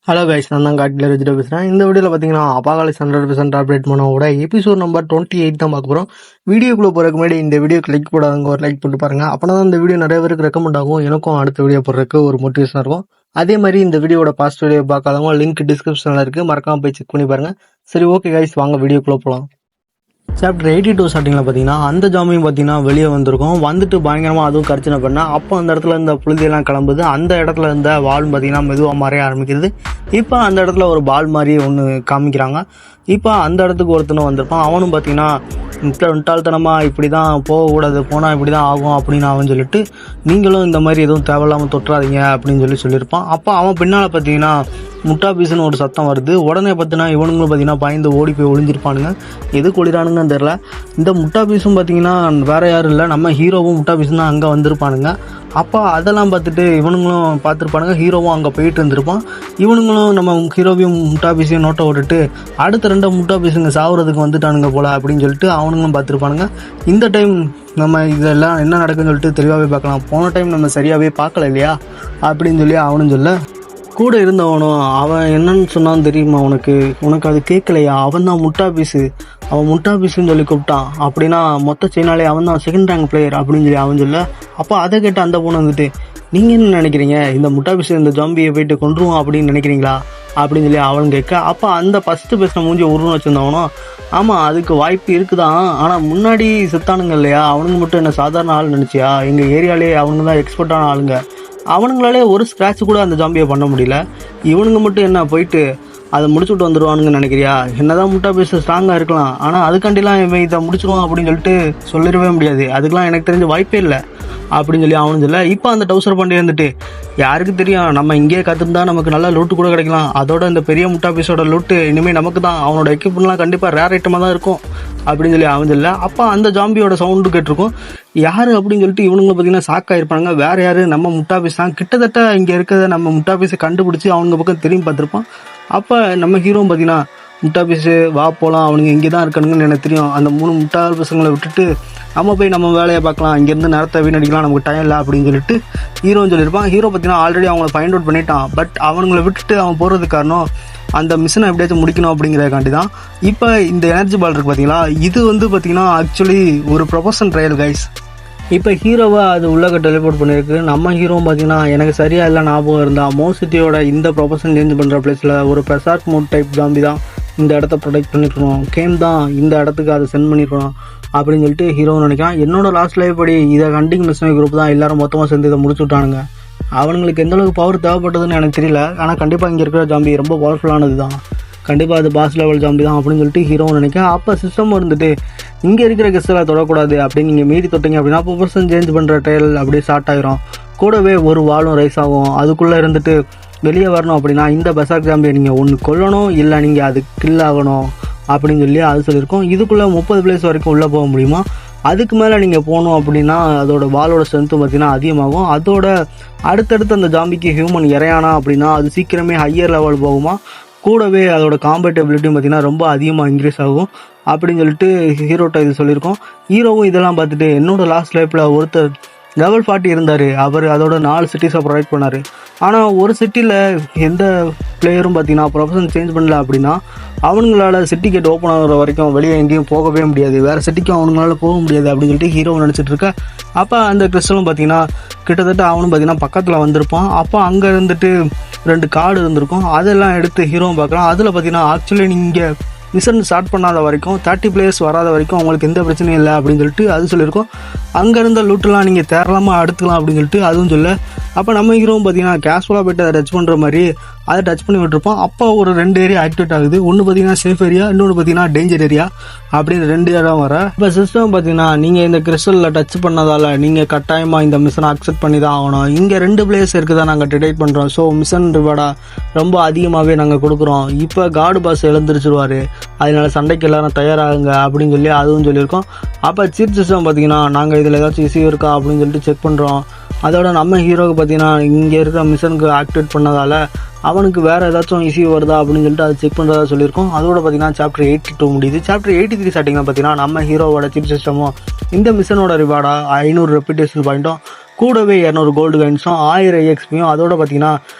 Hello guys, நான் தான் காட்டில் வச்சுட்டு பேசுகிறேன். இந்த வீடியோவில் பார்த்தீங்கன்னா அபாகாலிஸ் 100% அப்டேட் பண்ணவோட எபிசோட் நம்பர் 28 தான் பார்க்க போகிறோம். வீடியோக்குள்ளே போகிறதுக்கு முன்னாடி இந்த வீடியோக்கு லைக் போடாதவங்க ஒரு லைக் போட்டு பாருங்கள். அப்போனா தான் இந்த வீடியோ நிறைய பேருக்கு ரெக்கமெண்ட் ஆகும், எனக்கும் அடுத்த வீடியோ போடுறதுக்கு ஒரு மோட்டிவேஷனாக இருக்கும். அதே மாதிரி இந்த வீடியோட பாஸ்ட் வீடியோ பார்க்காதவங்க லிங்க் டிஸ்கிரிப்ஷனில் இருக்குது, மறக்காமல் போய் செக் பண்ணி பாருங்கள். சரி, ஓகே கைஸ், வாங்க வீடியோக்குள்ளே போகலாம். சாப்டர் 82 ஸ்டார்டிங்கில் பார்த்தீங்கன்னா அந்த ஜாமியும் பார்த்தீங்கன்னா வெளியே வந்திருக்கும். வந்துட்டு பயங்கரமாக அதுவும் கர்ச்சனை பண்ண அப்போ அந்த இடத்துல இந்த புழுதியெல்லாம் கிளம்புது. அந்த இடத்துல இருந்த வால் பார்த்தீங்கன்னா மெதுவாக மறைய ஆரம்பிக்கிறது. இப்போ அந்த இடத்துல ஒரு பால் மாதிரி ஒன்று காமிக்கிறாங்க. இப்போ அந்த இடத்துக்கு ஒருத்தனும் வந்திருப்பான். அவனும் பார்த்தீங்கன்னா முட்டாள்தனமாக இப்படி தான் போகக்கூடாது, போனால் இப்படி தான் ஆகும் அப்படின்னு அவன் சொல்லிட்டு, நீங்களும் இந்த மாதிரி எதுவும் தேவையில்லாமல் தொட்டுறாதீங்க அப்படின்னு சொல்லியிருப்பான். அப்போ அவன் பின்னால் பார்த்தீங்கன்னா முட்டா பீஸுன்னு ஒரு சத்தம் வருது. உடனே பார்த்தினா இவனுங்களும் பார்த்தீங்கன்னா பயந்து ஓடி போய் ஒளிஞ்சிருப்பானுங்க. எதுக்கு ஒளிறானுங்கன்னு தெரில. இந்த முட்டா பீஸும் பார்த்தீங்கன்னா வேறு யாரும் இல்லை, நம்ம ஹீரோவும் முட்டா பீஸும் தான் அங்கே வந்திருப்பானுங்க. அப்போ அதெல்லாம் பார்த்துட்டு இவனுங்களும் பார்த்துருப்பானுங்க. ஹீரோவும் அங்கே போயிட்டு இருந்திருப்பான். இவனுங்களும் நம்ம ஹீரோவையும் முட்டா பீஸையும் நோட்டை விட்டுட்டு அடுத்த 2 முட்டா பீஸுங்க சாவுறதுக்கு வந்துட்டானுங்க போல் அப்படின்னு சொல்லிட்டு அவனுங்களும் பார்த்துருப்பானுங்க. இந்த டைம் நம்ம இதெல்லாம் என்ன நடக்குன்னு சொல்லிட்டு தெளிவாகவே பார்க்கலாம். போன டைம் நம்ம சரியாகவே பார்க்கல இல்லையா அப்படின்னு சொல்லி அவனும் சொல்ல, கூட இருந்தவனும் அவன் என்னன்னு சொன்னான்னு தெரியுமா உனக்கு அது கேட்கலையா, அவன் தான் முட்டா பீஸு, அவன் முட்டா பீஸுன்னு சொல்லி கூப்பிட்டான், அப்படின்னா மொத்த சைனாலே அவன் தான் செகண்ட் ரேங்க் பிளேயர் அப்படின்னு சொல்லி அவன் சொல்ல, அப்போ அதை கேட்டு அந்த பொண்ணு வந்துட்டு, நீங்கள் என்ன நினைக்கிறீங்க, இந்த முட்டா பீஸு இந்த ஜாம்பியை போயிட்டு கொண்டுருவோம் அப்படின்னு நினைக்கிறீங்களா அப்படின்னு சொல்லி அவன் கேட்க, அப்போ அந்த ஃபஸ்ட்டு பேசின மூஞ்சி உருன்னு வச்சுருந்தவனும், ஆமாம் அதுக்கு வாய்ப்பு இருக்குதான், ஆனால் முன்னாடி செத்தானுங்க இல்லையா, அவனுங்க மட்டும் என்ன சாதாரண ஆள் நினச்சியா, எங்கள் ஏரியாலே அவனுங்க தான் எக்ஸ்பர்ட்டான ஆளுங்க, அவனுங்களாலே ஒரு ஸ்க்ராட்ச் கூட அந்த ஜாம்பியை பண்ண முடியல, இவனுங்க மட்டும் என்ன போயிட்டு அதை முடிச்சுட்டு வந்துடுவானுங்கன்னு நினைக்கிறியா, என்னதான் முட்டா பீஸ் ஸ்ட்ராங்காக இருக்கலாம், ஆனால் அதுக்காண்டிலாம் இவன் இதை முடிச்சிடுவான் அப்படின்னு சொல்லிட்டு சொல்லிடவே முடியாது, அதுக்கெலாம் எனக்கு தெரிஞ்ச வாய்ப்பே இல்லை அப்படின்னு சொல்லி அவனு சொல்ல. இப்போ அந்த டவுசர் பண்ணி வந்துட்டு, யாருக்கு தெரியும், நம்ம இங்கேயே கற்றுருந்தா நமக்கு நல்லா லூட்டு கூட கிடைக்கலாம், அதோட இந்த பெரிய முட்டா பீஸோட லூட்டு இனிமேல் நமக்கு தான், அவனோட எக்யூப்மெண்ட்லாம் கண்டிப்பாக ரேர் ஐட்டமாக தான் இருக்கும் அப்படின்னு சொல்லி அவன் சொல்ல. அப்போ அந்த ஜாம்பியோட சவுண்டு கேட்டிருக்கும். யார் அப்படின்னு சொல்லிட்டு இவனுங்களை பார்த்தீங்கன்னா ஷாக் ஆகிருப்பாங்க. வேறு யார், நம்ம முட்டா பீஸ் தான். கிட்டத்தட்ட இங்கே இருக்கிறத நம்ம முட்டா பீஸை கண்டுபிடிச்சி அவனுங்க பக்கம் திரும்பி பார்த்துருப்பான். அப்போ நம்ம ஹீரோவும் பார்த்தீங்கன்னா, முட்டா பீஸு வா போகலாம், அவனுங்க இங்கே தான் இருக்கானுங்கன்னு எனக்கு தெரியும், அந்த 3 முட்டா பசங்களை விட்டுட்டு நம்ம போய் நம்ம வேலையை பார்க்கலாம், இங்கேருந்து நேரத்தை வீணடிக்கலாம், நமக்கு டைம் இல்லை அப்படின்னு சொல்லிட்டு ஹீரோன்னு சொல்லியிருப்பான். ஹீரோ பார்த்தீங்கன்னா ஆல்ரெடி அவங்கள ஃபைண்ட் அவுட் பண்ணிட்டான். பட் அவங்கள விட்டுட்டு அவன் போகிறதுக்கு காரணம் அந்த மிஷனை எப்படியாச்சும் முடிக்கணும் அப்படிங்கிறதுக்காண்டி தான். இப்போ இந்த எனர்ஜி பால் இருக்குது பார்த்தீங்களா, இது வந்து பார்த்தீங்கன்னா ஆக்சுவலி ஒரு ப்ரொபோஷன் ட்ரையல் கைஸ். இப்போ ஹீரோவை அது உள்ளே டெலிபோர்ட் பண்ணியிருக்கு. நம்ம ஹீரோவும் பார்த்தீங்கன்னா எனக்கு சரியாக இல்லை ஞாபகம் இருந்தால் மோசிட்டியோட இந்த ப்ரொபோஷன் சேஞ்ச் பண்ணுற பிளேஸில் ஒரு பெசார்ட் மோட் டைப் ஜாம்பி தான் இந்த இடத்த ப்ரொடெக்ட் பண்ணியிருக்கணும், கேம் தான் இந்த இடத்துக்கு அதை சென்ட் பண்ணியிருக்கணும் அப்படின்னு சொல்லிட்டு ஹீரோன்னு நினைக்கிறான். என்னோட லாஸ்ட் லைஃப் படி இதை ஹண்டிங் மிஷனரி குரூப் தான் எல்லாரும் மொத்தமாக சேர்ந்து இதை முடிச்சு விட்டானுங்க. அவனுங்களுக்கு எந்தளவுக்கு பவர் தேவைப்பட்டதுன்னு எனக்கு தெரியல, ஆனால் கண்டிப்பாக இங்கே இருக்கிற ஜாம்பி ரொம்ப பவர்ஃபுல்லானது தான், கண்டிப்பாக அது பாஸ் லெவல் ஜாம்பி தான் அப்படின்னு சொல்லிட்டு ஹீரோவும் நினைக்கிறேன். அப்போ சிஸ்டம் இருந்துட்டு இங்கே இருக்கிற கெஸ்ட்டெல்லாம் தொடக்கூடாது அப்படின்னு நீங்கள் மீறி தொட்டிங்க அப்படின்னா ப்ரொபோஷன் சேஞ்ச் பண்ணுற ட்ரையல் அப்படியே ஸ்டார்ட் ஆகிரும். கூடவே ஒரு வாலும் ரைஸ் ஆகும். அதுக்குள்ளே இருந்துட்டு வெளியே வரணும் அப்படின்னா இந்த பெசாக் ஜாம்பியை நீங்கள் ஒன்று கொல்லணும், இல்லை நீங்கள் அது கில் ஆகணும் அப்படின்னு சொல்லி அது சொல்லியிருக்கோம். இதுக்குள்ளே 30 பிளேஸ் வரைக்கும் உள்ளே போக முடியுமா, அதுக்கு மேலே நீங்கள் போகணும் அப்படின்னா அதோட வாலோட ஸ்ட்ரென்த்தும் பார்த்திங்கன்னா அதிகமாகும். அதோட அடுத்தடுத்து அந்த ஜாம்பிக்கு ஹியூமன் இறையானா அப்படின்னா அது சீக்கிரமே ஹையர் லெவல் போகுமா, கூடவே அதோட காம்பேட்டபிலிட்டியும் பார்த்திங்கன்னா ரொம்ப அதிகமாக இன்க்ரீஸ் ஆகும் அப்படின்னு சொல்லிட்டு ஹீரோட்ட இது சொல்லியிருக்கோம். ஹீரோவும் இதெல்லாம் பார்த்துட்டு, என்னோட லாஸ்ட் லைஃப்பில் ஒருத்தர் லெவல் 40 இருந்தார், அவர் அதோட 4 சிட்டிஸை ப்ரொவைட் பண்ணார், ஆனால் ஒரு சிட்டியில் எந்த பிளேயரும் பார்த்தீங்கன்னா ப்ரொஃபஷன் சேஞ்ச் பண்ணல அப்படின்னா அவனுங்களால சிட்டி கேட் ஓப்பன் ஆகிற வரைக்கும் வெளியே எங்கேயும் போகவே முடியாது, வேறு சிட்டிக்கும் அவனுங்களால போக முடியாது அப்படின்னு சொல்லிட்டு ஹீரோ நினச்சிட்டு இருக்க. அப்போ அந்த கிறிஸ்டலும் பார்த்தீங்கன்னா கிட்டத்தட்ட அவனும் பார்த்தீங்கன்னா பக்கத்தில் வந்திருப்பான். அப்போ அங்கே இருந்துட்டு 2 கார்டு இருந்திருக்கும், அதெல்லாம் எடுத்து ஹீரோவும் பார்க்கலாம். அதில் பார்த்தீங்கன்னா ஆக்சுவலி நீங்கள் மிஷன் ஸ்டார்ட் பண்ணாத வரைக்கும் 30 பிளேயர்ஸ் வராத வரைக்கும் அவங்களுக்கு எந்த பிரச்சனையும் இல்லை அப்படின்னு சொல்லிட்டு அது சொல்லியிருக்கோம். அங்கே இருந்த லூட்டெல்லாம் நீங்கள் தேரலாமல் அடுத்துக்கலாம் அப்படின்னு சொல்லிட்டு அதுவும் சொல்ல. அப்போ நம்ம ஹீரோவும் பார்த்தீங்கன்னா கேஷுவலாக போய்ட்டு அதை டச் பண்ணுற மாதிரி அதை டச் பண்ணி விட்டுருப்போம். அப்போ ஒரு 2 ஏரியா ஆக்டிவேட் ஆகுது. ஒன்று பார்த்தீங்கன்னா சேஃப் ஏரியா, இன்னொன்று பார்த்தீங்கன்னா டேஞ்சர் ஏரியா அப்படின்னு 2 இடம் வர. இப்போ சிஸ்டம் பார்த்தீங்கன்னா நீங்கள் இந்த கிறிஸ்டலில் டச் பண்ணதால் நீங்கள் கட்டாயமாக இந்த மிஷனை அக்செப்ட் பண்ணி தான் ஆகணும், இங்கே 2 பிளேயர்ஸ் இருக்குதான் நாங்கள் டிடெக்ட் பண்ணுறோம், ஸோ மிஷன் ரிவார்டாக ரொம்ப அதிகமாகவே நாங்கள் கொடுக்குறோம், இப்போ கார்டு பாஸ் எழுந்திரிச்சிருவார், அதனால சண்டைக்கு எல்லாரும் தயாராகுங்க அப்படின்னு சொல்லி அதுவும் சொல்லியிருக்கோம். அப்போ சீட் சிஸ்டம் பார்த்தீங்கன்னா நாங்கள் இதில் ஏதாச்சும் இஷ்யூ இருக்கா அப்படின்னு சொல்லிட்டு செக் பண்ணுறோம். அதோட நம்ம ஹீரோவுக்கு பார்த்தீங்கன்னா இங்கே இருக்கிற மிஷனுக்கு ஆக்டிவேட் பண்ணதால் அவனுக்கு வேறு ஏதாச்சும் இஷ்யூ வருதா அப்படின்னு சொல்லிட்டு அதை செக் பண்ணுறதா சொல்லியிருக்கோம். அதோட பார்த்தீங்கன்னா சாப்டர் 82 முடியுது. சாப்டர் 83 ஸ்டார்டிங்கில் பார்த்தீங்கன்னா நம்ம ஹீரோவோட சிப் சிஸ்டமும் இந்த மிஷனோட ரிவார்டாக 500 ரெப்யூட்டேஷன் பாயிண்ட்டும் கூடவே 200 கோல்டு காயின்ஸும் 1000 EXPயும் அதோட பார்த்தீங்கன்னா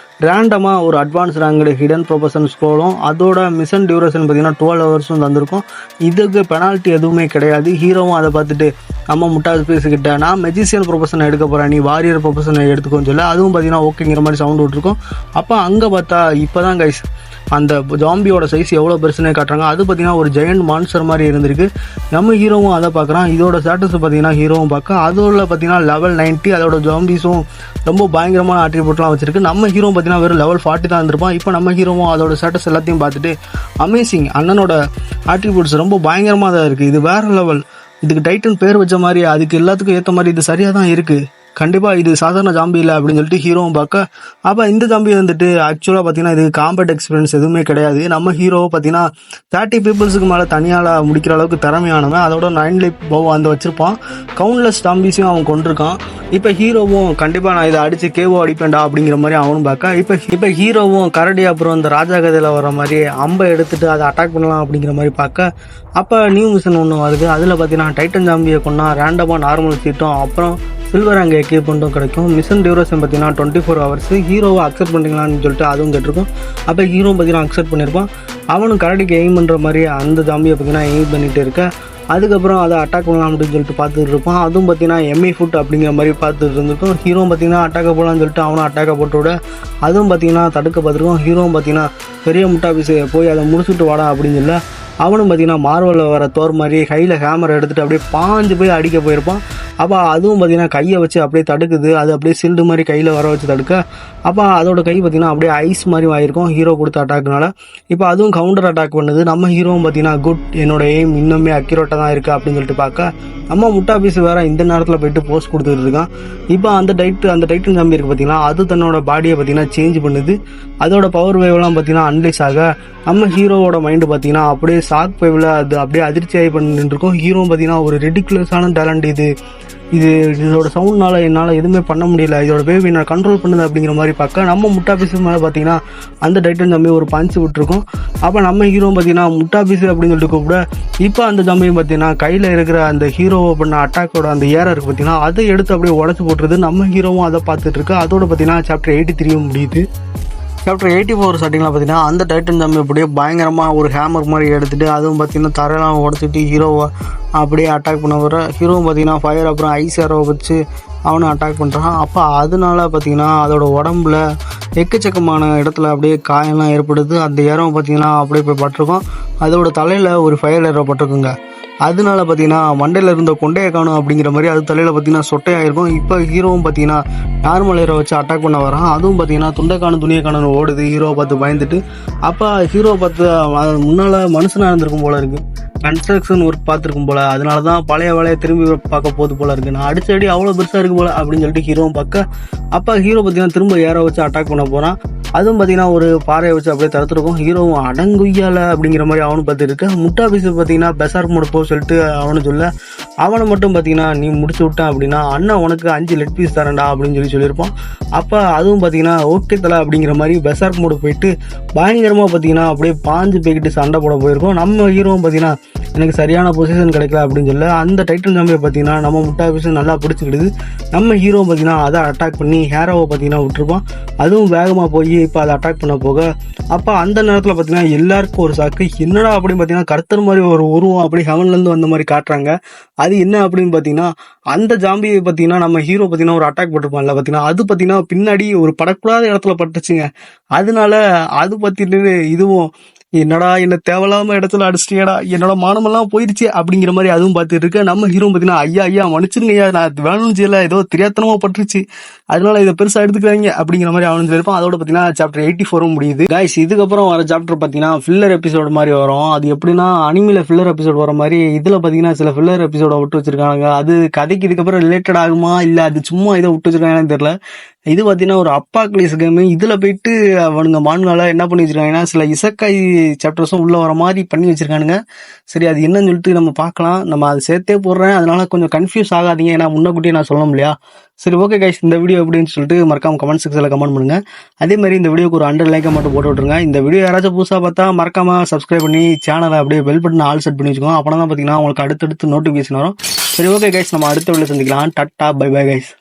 ரேண்டமாக ஒரு அட்வான்ஸ் ரேங்கு ஹிடன் ப்ரொபஷன் ஸ்கோலும் அதோட மிஷன் டியூரேஷன் பார்த்தீங்கன்னா 12 ஹவர்ஸும் தந்திருக்கும். இதுக்கு பெனால்ட்டி எதுவுமே கிடையாது. ஹீரோவும் அதை பார்த்துட்டு நம்ம முட்டாள் பேசிக்கிட்ட நான் மெஜிசியன் ப்ரொபஷனை எடுக்க போகிறேன், நீ வாரியர் ப்ரொபஷனை எடுத்துக்கோன்னு சொல்ல அதுவும் பார்த்தீங்கன்னா ஓகேங்கிற மாதிரி சவுண்ட் விட்டுருக்கும். அப்போ அங்கே பார்த்தா இப்போ தான் கைஸ் அந்த ஜாம்பியோட சைஸ் எவ்வளோ பெருசுன்னே காட்டுறாங்க. அது பார்த்தீங்கன்னா ஒரு ஜெயண்ட் மான்ஸ்டர் மாதிரி இருந்திருக்கு. நம்ம ஹீரோவும் அதை பார்க்குறான். இதோட ஸ்டேட்டஸ் பார்த்தீங்கன்னா ஹீரோவும் பார்க்க அதோட பார்த்தீங்கன்னா லெவல் 90. அதோட ஜாம்பிஸும் ரொம்ப பயங்கரமான ஆட்ரிபியூட்லாம் வச்சிருக்கு. நம்ம ஹீரோ பார்த்தீங்கன்னா வெறும் லெவல் 40 தான் இருந்திருப்பான். இப்போ நம்ம ஹீரோவும் அதோட ஸ்டேட்டஸ் எல்லாத்தையும் பார்த்துட்டு அமேசிங், அண்ணனோட ஆட்ரிபியூட்ஸ் ரொம்ப பயங்கரமாக தான் இருக்குது, இது வேறு லெவல், இதுக்கு டைட்டன் பேர் வச்ச மாதிரி அதுக்கு எல்லாத்துக்கும் ஏற்ற மாதிரி இது சரியாக தான் இருக்குது, கண்டிப்பாக இது சாதாரண ஜாம்பி இல்லை அப்படின்னு சொல்லிட்டு ஹீரோவும் பார்க்க. அப்போ இந்த ஜாம்பி வந்துட்டு ஆக்சுவலாக பார்த்தீங்கன்னா இது காம்பேட் எக்ஸ்பீரியன்ஸ் எதுவுமே கிடையாது. நம்ம ஹீரோவை பார்த்தீங்கன்னா 30 பீப்புள்ஸுக்கு மேலே தனியால் முடிக்கிற அளவுக்கு திறமையானவன். அதோட 9 லைஃப் பவ் அந்த வச்சிருப்பான். கவுண்ட்லெஸ் ஜாம்பிஸையும் அவன் கொண்டிருக்கான். இப்போ ஹீரோவும் கண்டிப்பாக நான் இதை அடித்து கேவோ அடிப்பேன்டா அப்படிங்கிற மாதிரி அவனும் பார்க்க. இப்போ ஹீரோவும் கரடி அப்புறம் இந்த ராஜா கதையில் வர மாதிரி அம்பை எடுத்துட்டு அதை அட்டாக் பண்ணலாம் அப்படிங்கிற மாதிரி பார்க்க. அப்போ நியூ மிஷன் ஒன்று வருது. அதில் பார்த்தீங்கன்னா டைட்டன் ஜாம்பியை கொண்டா ரேண்டமாக நார்மல் சீட்டும் அப்புறம் சில்வர் அங்கே எக்யூப்மெண்ட்டும் கிடைக்கும். மிஷன் டியூரேஷன் பார்த்தீங்கன்னா 24 ஹவர்ஸ். ஹீரோவை அக்செப்ட் பண்ணிக்கலான்னு சொல்லிட்டு அதுவும் கேட்டிருக்கும். அப்போ ஹீரோ பார்த்தீங்கன்னா அக்செப்ட் பண்ணியிருப்பான். அவனும் கரடிக்கு எய்ம் பண்ணுற மாதிரி அந்த ஜாம்பியை பார்த்தீங்கன்னா எய்ம் பண்ணிகிட்டு இருக்க. அதுக்கப்புறம் அதை அட்டாக் பண்ணலாம் அப்படின்னு சொல்லிட்டு பார்த்துட்டு இருப்பான். அதுவும் பார்த்தீங்கன்னா எம்ஐ ஃபுட் அப்படிங்கிற மாதிரி பார்த்துட்டு இருந்திருக்கும். ஹீரோ பார்த்தீங்கன்னா அட்டாக்க போகலான்னு சொல்லிட்டு அவனும் அட்டாக்க போட்டு விட அதுவும் பார்த்தீங்கன்னா தடுக்க பார்த்துருக்கோம். ஹீரோவும் பார்த்தீங்கன்னா பெரிய முட்டாபீஸை போய் அதை முடிச்சுட்டு வாடா அப்படின்னு சொல்ல அவனும் பார்த்தீங்கன்னா மார்வலில் வர தோர் மாதிரி கையில் ஹேமரை எடுத்துகிட்டு அப்படியே பாஞ்சு போய் அடிக்க போயிருப்பான். அப்போ அதுவும் பார்த்தீங்கன்னா கையை வச்சு அப்படியே தடுக்குது. அது அப்படியே சில்டு மாதிரி கையில் வர வச்சு தடுக்க. அப்போ அதோட கை பார்த்தீங்கன்னா அப்படியே ஐஸ் மாதிரி ஆயிருக்கும் ஹீரோ கொடுத்த அட்டாக்னால. இப்போ அதுவும் கவுண்டர் அட்டாக் பண்ணுது. நம்ம ஹீரோவும் பார்த்தீங்கன்னா குட், என்னோட எய்ம் இன்னுமே அக்யூரேட்டாக தான் இருக்குது அப்படின்னு சொல்லிட்டு பார்க்க. நம்ம முட்டாபீஸ் வேறு இந்த நேரத்தில் போய்ட்டு போஸ்ட் கொடுத்துட்டு இருக்கான். இப்போ அந்த டைட்டன் ஜாம்பி இருக்குது பார்த்தீங்கன்னா அது தன்னோட பாடியை பார்த்தீங்கன்னா சேஞ்ச் பண்ணுது. அதோட பவர் வேவ்லாம் பார்த்தீங்கன்னா அன்லைஸ் ஆக நம்ம ஹீரோவோட மைண்டு பார்த்தீங்கன்னா அப்படியே ஷாக் வேவில் அது அப்படியே அதிர்ச்சியாகி பண்ணிட்டு இருக்கோம். ஹீரோ பார்த்தீங்கன்னா ஒரு ரெடிகுலஸான டேலண்ட் இதோட சவுண்ட்னால என்னால் எதுவுமே பண்ண முடியல, இதோட வேவ் நான் கண்ட்ரோல் பண்ணுது அப்படிங்கிற மாதிரி பார்க்க. நம்ம முட்டாபீஸ் மேலே பார்த்தீங்கன்னா அந்த டைட்டன் ஜாம்பி ஒரு பஞ்சு விட்டுருக்கோம். அப்போ நம்ம ஹீரோ பார்த்தீங்கன்னா முட்டாபீஸ் அப்படின்னு சொல்லிட்டு கூப்பிட இப்போ அந்த ஜாம்பியும் பார்த்தீங்கன்னா கையில் இருக்கிற அந்த ஹீரோவை பண்ண அட்டாக்கோட அந்த ஏரை இருக்குது பார்த்தீங்கன்னா அதை எடுத்து அப்படியே உடச்சி போட்டுருது. நம்ம ஹீரோவும் அதை பார்த்துட்டு இருக்கு. அதோட பார்த்தீங்கன்னா சாப்டர் 83 முடியுது. சாப்டர் 84 ஸ்டார்டிங்கில் பார்த்தீங்கன்னா அந்த டைட்டன் ஜாம்பி அப்படியே பயங்கரமாக ஒரு ஹேமர் மாதிரி எடுத்துகிட்டு அதுவும் பார்த்தீங்கன்னா தரையெல்லாம் உடச்சிட்டு ஹீரோவை அப்படியே அட்டாக் பண்ண வர. ஹீரோவும் பார்த்தீங்கன்னா ஃபயர் அப்புறம் ஐஸ் ஏரோவை வச்சு அவனை அட்டாக் பண்ணுறான். அப்போ அதனால பார்த்தீங்கன்னா அதோட உடம்புல எக்கச்சக்கமான இடத்துல அப்படியே காயெல்லாம் ஏற்படுது. அந்த ஏரோ பார்த்தீங்கன்னா அப்படியே போய் பட்டிருக்கோம். அதோட தலையில் ஒரு ஃபயர் ஏரோ பட்டிருக்குங்க. அதனால பார்த்தீங்கன்னா மண்டையில் இருந்த கொண்டையை காணும் அப்படிங்கிற மாதிரி அது தலையில் பார்த்தீங்கன்னா சொட்டையாயிருக்கும். இப்போ ஹீரோவும் பார்த்தீங்கன்னா நார்மல் ஏரோ வச்சு அட்டாக் பண்ண வரான். அதுவும் பார்த்தீங்கன்னா துண்டை காணும் துணியை காணும் ஓடுது ஹீரோவை பார்த்து பயந்துட்டு. அப்போ ஹீரோ பார்த்து முன்னால் மனுஷனாக இருந்திருக்கும் போல இருக்குது, கன்ஸ்ட்ரக்ஷன் ஒர்க் பார்த்துருக்கும் போல், அதனால தான் பழைய வேலையை திரும்பி பார்க்க போது போல இருக்குது, நான் அடிச்சடி அவ்வளோ பெருசாக இருக்கு போல் அப்படின்னு சொல்லிட்டு ஹீரோவும் பார்க்க. அப்போ ஹீரோ பார்த்தீங்கன்னா திரும்ப ஏரோ வச்சு அட்டாக் பண்ண போகிறான். அதுவும் பார்த்தீங்கன்னா ஒரு பாறையை வச்சு அப்படியே தடுத்துருக்கும். ஹீரோவும் அடங்குய்யால அப்படிங்கிற மாதிரி அவனு பார்த்துருக்கு. முட்டாபீஸ் பார்த்தீங்கன்னா பெசார்க் மோடு போ சொல்லிட்டு அவனு சொல்ல அவனை மட்டும் பார்த்தீங்கன்னா நீ முடிச்சு விட்டான் அப்படின்னா அண்ணா உனக்கு 5 லெட் பீஸ் தரேன்டா அப்படின்னு சொல்லியிருப்பான். அப்போ அதுவும் பார்த்தீங்கன்னா ஓகே தலை அப்படிங்கிற மாதிரி பெசார்க் மோடு போயிட்டு பயங்கரமாக பார்த்தீங்கன்னா அப்படியே பாஞ்சு போய்கிட்டு சண்டை போட போயிருக்கோம். நம்ம ஹீரோவும் பார்த்தீங்கன்னா எனக்கு சரியான பொசிஷன் கிடைக்கல அப்படின்னு சொல்ல அந்த டைட்டன் ஜாம்பியை பார்த்தீங்கன்னா நம்ம முட்டாபீஸ் நல்லா பிடிச்சிக்கிடுது. நம்ம ஹீரோ பார்த்தீங்கன்னா அதை அட்டாக் பண்ணி ஹேரோவை பார்த்தீங்கன்னா விட்டுருப்பான். அதுவும் வேகமாக போய் இப்போ அதை அட்டாக் பண்ண போக அப்போ அந்த நேரத்தில் பார்த்தீங்கன்னா எல்லாருக்கும் ஒரு சாக்கு, என்னடா அப்படின்னு பார்த்தீங்கன்னா கர்த்தர் மாதிரி ஒரு உருவம் அப்படி ஹெவன்லேருந்து வந்த மாதிரி காட்டுறாங்க. அது என்ன அப்படின்னு பார்த்தீங்கன்னா அந்த ஜாம்பியை பார்த்தீங்கன்னா நம்ம ஹீரோ பார்த்தீங்கன்னா ஒரு அட்டாக் போட்டிருப்பான்ல பார்த்தீங்கன்னா அது பார்த்தீங்கன்னா பின்னாடி ஒரு படக்கூடாத இடத்துல பட்டுச்சுங்க. அதனால அது பார்த்துட்டு இதுவும் என்னடா என்ன தேவையில்லாம இடத்துல அடிச்சிட்டியடா, என்னோட மானமெல்லாம் போயிடுச்சு அப்படிங்கிற மாதிரி அதுவும் பார்த்துட்டு இருக்க. நம்ம ஹீரோ பார்த்தீங்கன்னா ஐயா மன்னிச்சிருங்க ஐயா, நான் வேணும்னு செய்யல, ஏதோ தெரியாத்தனமா பட்டுருச்சு, அதனால இதை பெருசா எடுத்துக்கிறாங்க அப்படிங்கிற மாதிரி அவனு சொல்லியிருப்பான். அதோட பார்த்தீங்கன்னா சாப்டர் 84 முடியுது. கைஸ் இதுக்கப்புறம் வர சாப்டர் பார்த்தீங்கன்னா ஃபில்லர் எபிசோடு மாதிரி வரும். அது எப்படின்னா அனிமில ஃபில்லர் எபிசோட் வர மாதிரி இதில் பார்த்தீங்கன்னா சில ஃபில்லர் எபிசோட விட்டு வச்சிருக்காங்க. அது கதைக்கு இதுக்கப்புறம் ரிலேட்டட் ஆகுமா இல்லை அது சும்மா இதை விட்டு வச்சிருக்காங்கன்னு தெரியல. இது பார்த்தீங்கன்னா ஒரு அப்பாக்லிஸ் கேமு. இதில் போயிட்டு அவனுங்க மான்கால என்ன பண்ணி வச்சிருக்காங்கன்னா சில இசக்காய் சாப்டர்ஸும் உள்ள வர மாதிரி பண்ணி வச்சிருக்கானுங்க. சரி அது என்னன்னு சொல்லிட்டு நம்ம பார்க்கலாம். நம்ம அதை சேர்த்தே போடுறேன், அதனால கொஞ்சம் கன்ஃபியூஸ் ஆகாதீங்க, ஏன்னா முன்னக்கூட்டியே நான் சொல்லணும் இல்லையா. சரி ஓகே கைஸ், இந்த வீடியோ எப்படின்னு சொல்லிட்டு மறக்காம கமெண்ட் செக்ஷனில் கமெண்ட் பண்ணுங்க. அதே மாதிரி இந்த வீடியோக்கு ஒரு 100 லைக்கை மட்டும் போட்டு விட்டுருங்க. இந்த வீடியோ யாராச்சும் புதுசாக பார்த்தா மறக்காம சப்ஸ்கிரைப் பண்ணி சேனலை அப்படியே பெல் பட்டன் ஆல் செட் பண்ணி வச்சுக்கோங்க. அப்போ தான் பார்த்தீங்கன்னா உங்களுக்கு அடுத்தடுத்து நோட்டிஃபிகேஷன் வரும். சரி ஓகே கைஸ், நம்ம அடுத்த வீடியோ சந்திக்கலாம். Tata bye bye guys.